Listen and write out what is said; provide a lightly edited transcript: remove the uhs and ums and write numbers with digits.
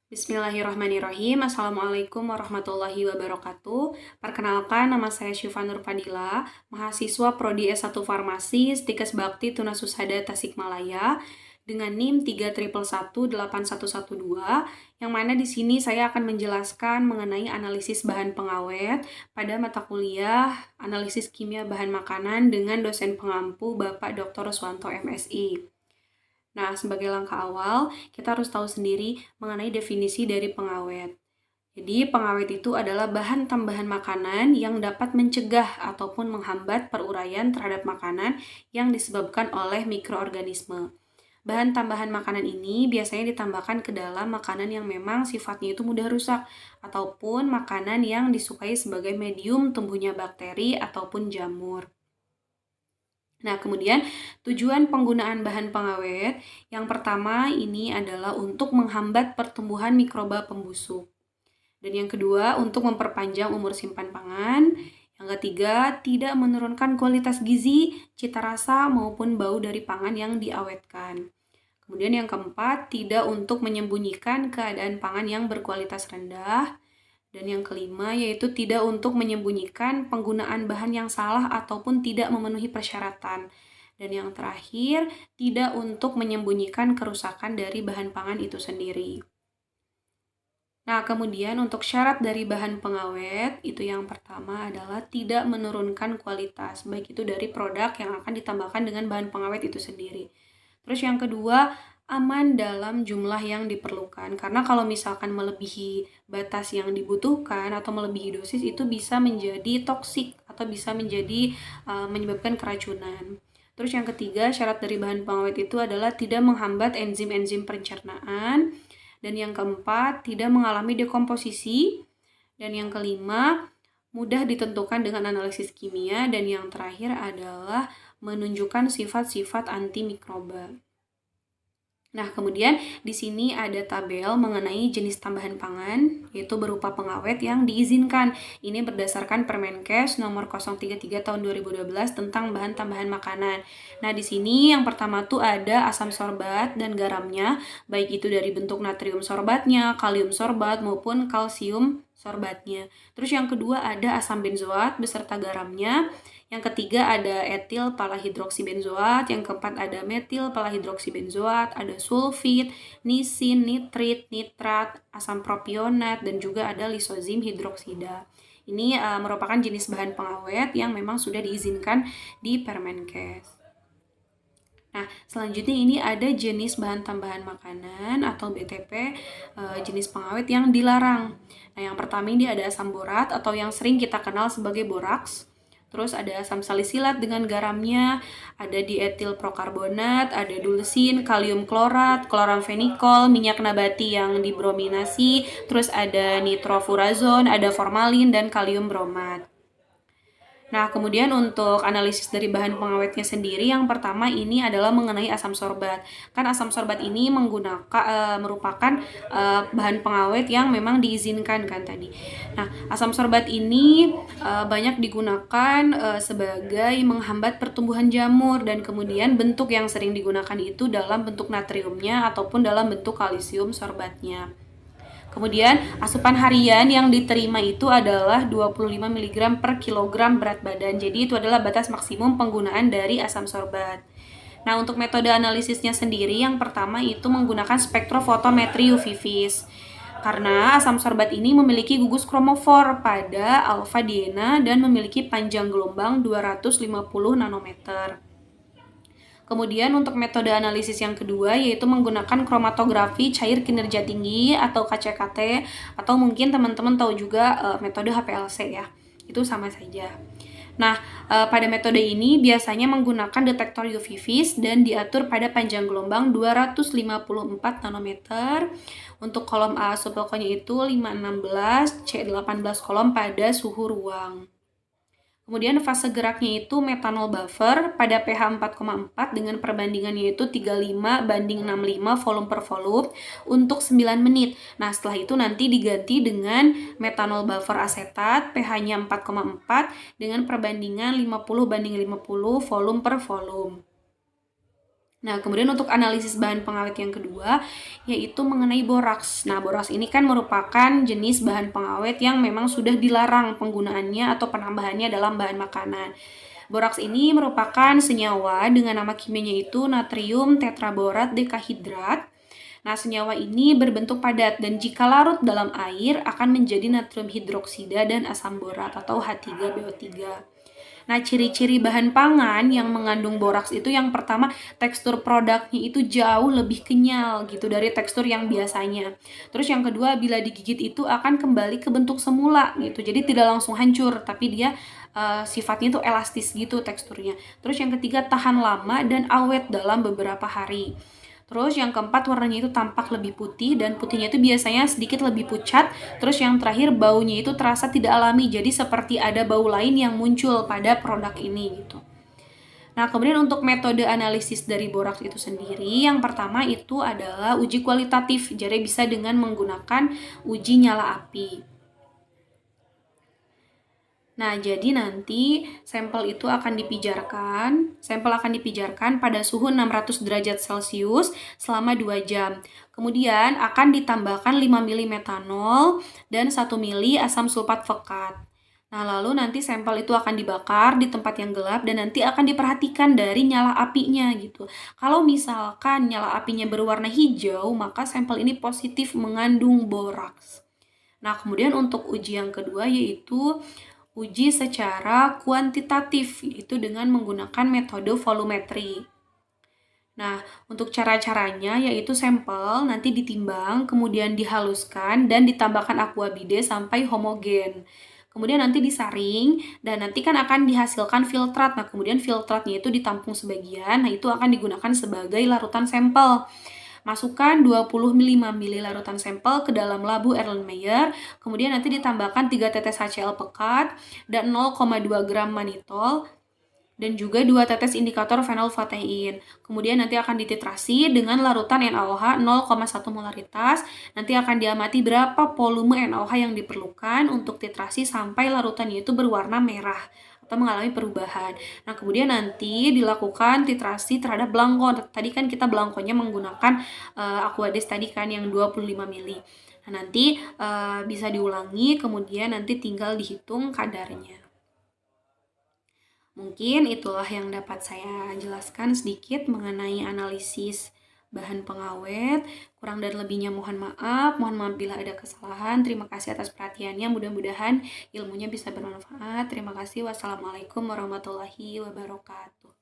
Bismillahirrahmanirrahim. Assalamualaikum warahmatullahi wabarakatuh. Perkenalkan, nama saya Syifa Nur Fadila, mahasiswa Prodi S1 Farmasi, Stikes Bakti Tunasusada Tasikmalaya, dengan NIM 311181112, yang mana di sini saya akan menjelaskan mengenai analisis bahan pengawet pada mata kuliah Analisis Kimia Bahan Makanan dengan dosen pengampu Bapak Dr. Ruswanto MSI. Nah, sebagai langkah awal, kita harus tahu sendiri mengenai definisi dari pengawet. Jadi, pengawet itu adalah bahan tambahan makanan yang dapat mencegah ataupun menghambat peruraian terhadap makanan yang disebabkan oleh mikroorganisme. Bahan tambahan makanan ini biasanya ditambahkan ke dalam makanan yang memang sifatnya itu mudah rusak, ataupun makanan yang disukai sebagai medium tumbuhnya bakteri ataupun jamur. Nah, kemudian tujuan penggunaan bahan pengawet yang pertama ini adalah untuk menghambat pertumbuhan mikroba pembusuk. Dan yang kedua, untuk memperpanjang umur simpan pangan. Yang ketiga, tidak menurunkan kualitas gizi, cita rasa, maupun bau dari pangan yang diawetkan. Kemudian yang keempat, tidak untuk menyembunyikan keadaan pangan yang berkualitas rendah. Dan yang kelima, yaitu tidak untuk menyembunyikan penggunaan bahan yang salah ataupun tidak memenuhi persyaratan. Dan yang terakhir, tidak untuk menyembunyikan kerusakan dari bahan pangan itu sendiri. Nah, kemudian untuk syarat dari bahan pengawet, itu yang pertama adalah tidak menurunkan kualitas, baik itu dari produk yang akan ditambahkan dengan bahan pengawet itu sendiri. Terus yang kedua, aman dalam jumlah yang diperlukan. Karena kalau misalkan melebihi batas yang dibutuhkan atau melebihi dosis, itu bisa menjadi toksik atau bisa menjadi menyebabkan keracunan. Terus yang ketiga, syarat dari bahan pengawet itu adalah tidak menghambat enzim-enzim pencernaan. Dan yang keempat, tidak mengalami dekomposisi. Dan yang kelima, mudah ditentukan dengan analisis kimia. Dan yang terakhir adalah menunjukkan sifat-sifat antimikroba. Nah, kemudian di sini ada tabel mengenai jenis tambahan pangan, yaitu berupa pengawet yang diizinkan. Ini berdasarkan Permenkes nomor 033 tahun 2012 tentang bahan tambahan makanan. Nah, di sini yang pertama tuh ada asam sorbat dan garamnya, baik itu dari bentuk natrium sorbatnya, kalium sorbat, maupun kalsium sorbatnya. Terus yang kedua ada asam benzoat beserta garamnya. Yang ketiga ada etil palahidroksibenzoat, yang keempat ada metil palahidroksibenzoat, ada sulfit, nisin, nitrit, nitrat, asam propionat, dan juga ada lisozim hidroksida. Ini merupakan jenis bahan pengawet yang memang sudah diizinkan di Permenkes. Nah, selanjutnya ini ada jenis bahan tambahan makanan atau BTP, jenis pengawet yang dilarang. Nah, yang pertama ini ada asam borat atau yang sering kita kenal sebagai boraks. Terus ada asam salisilat dengan garamnya, ada dietil prokarbonat, ada dulsin, kalium klorat, kloramfenikol, minyak nabati yang dibrominasi, terus ada nitrofurazon, ada formalin, dan kalium bromat. Nah, kemudian untuk analisis dari bahan pengawetnya sendiri, yang pertama ini adalah mengenai asam sorbat. Kan asam sorbat ini merupakan bahan pengawet yang memang diizinkan kan tadi. Nah, asam sorbat ini banyak digunakan sebagai menghambat pertumbuhan jamur, dan kemudian bentuk yang sering digunakan itu dalam bentuk natriumnya ataupun dalam bentuk kalsium sorbatnya. Kemudian asupan harian yang diterima itu adalah 25 mg per kilogram berat badan. Jadi itu adalah batas maksimum penggunaan dari asam sorbat. Nah, untuk metode analisisnya sendiri, yang pertama itu menggunakan spektrofotometri UV vis. Karena asam sorbat ini memiliki gugus kromofor pada alfa Diena dan memiliki panjang gelombang 250 nanometer. Kemudian untuk metode analisis yang kedua yaitu menggunakan kromatografi cair kinerja tinggi atau KCKT, atau mungkin teman-teman tahu juga metode HPLC ya. Itu sama saja. Nah, pada metode ini biasanya menggunakan detektor UV vis dan diatur pada panjang gelombang 254 nanometer. Untuk kolom A subpokoknya itu 516, C18 kolom pada suhu ruang. Kemudian fase geraknya itu metanol buffer pada pH 4,4 dengan perbandingannya itu 35:65 volume per volume untuk 9 menit. Nah, setelah itu nanti diganti dengan metanol buffer asetat pH-nya 4,4 dengan perbandingan 50:50 volume per volume. Nah, kemudian untuk analisis bahan pengawet yang kedua, yaitu mengenai boraks. Nah, boraks ini kan merupakan jenis bahan pengawet yang memang sudah dilarang penggunaannya atau penambahannya dalam bahan makanan. Boraks ini merupakan senyawa dengan nama kimianya itu natrium tetraborat dekahidrat. Nah, senyawa ini berbentuk padat dan jika larut dalam air akan menjadi natrium hidroksida dan asam borat atau H3BO3. Nah, ciri-ciri bahan pangan yang mengandung boraks itu yang pertama, tekstur produknya itu jauh lebih kenyal gitu dari tekstur yang biasanya. Terus yang kedua, bila digigit itu akan kembali ke bentuk semula gitu. Jadi tidak langsung hancur, tapi dia sifatnya itu elastis gitu teksturnya. Terus yang ketiga, tahan lama dan awet dalam beberapa hari. Terus yang keempat, warnanya itu tampak lebih putih dan putihnya itu biasanya sedikit lebih pucat. Terus yang terakhir, baunya itu terasa tidak alami, jadi seperti ada bau lain yang muncul pada produk ini gitu. Nah, kemudian untuk metode analisis dari boraks itu sendiri, yang pertama itu adalah uji kualitatif. Jadi bisa dengan menggunakan uji nyala api. Nah, jadi nanti sampel akan dipijarkan pada suhu 600 derajat Celcius selama 2 jam. Kemudian akan ditambahkan 5 mili metanol dan 1 mili asam sulfat fekat. Nah, lalu nanti sampel itu akan dibakar di tempat yang gelap dan nanti akan diperhatikan dari nyala apinya gitu. Kalau misalkan nyala apinya berwarna hijau, maka sampel ini positif mengandung boraks. Nah, kemudian untuk uji yang kedua yaitu uji secara kuantitatif, yaitu dengan menggunakan metode volumetri. Nah, untuk cara-caranya yaitu sampel nanti ditimbang, kemudian dihaluskan dan ditambahkan aquabide sampai homogen. Kemudian nanti disaring dan nanti kan akan dihasilkan filtrat. Nah, kemudian filtratnya itu ditampung sebagian. Nah, itu akan digunakan sebagai larutan sampel. Masukkan 25 ml larutan sampel ke dalam labu Erlenmeyer, kemudian nanti ditambahkan 3 tetes HCl pekat dan 0,2 gram manitol dan juga 2 tetes indikator fenolfatein. Kemudian nanti akan dititrasi dengan larutan NaOH 0,1 molaritas. Nanti akan diamati berapa volume NaOH yang diperlukan untuk titrasi sampai larutannya itu berwarna merah atau mengalami perubahan. Nah, kemudian nanti dilakukan titrasi terhadap belangkon. Tadi kan kita belangkonnya menggunakan Aquades tadi kan yang 25 mili. Nah, nanti bisa diulangi, kemudian nanti tinggal dihitung kadarnya. Mungkin itulah yang dapat saya jelaskan sedikit mengenai analisis bahan pengawet. Kurang dan lebihnya mohon maaf. Mohon maaf bila ada kesalahan. Terima kasih atas perhatiannya. Mudah-mudahan ilmunya bisa bermanfaat. Terima kasih. Wassalamualaikum warahmatullahi wabarakatuh.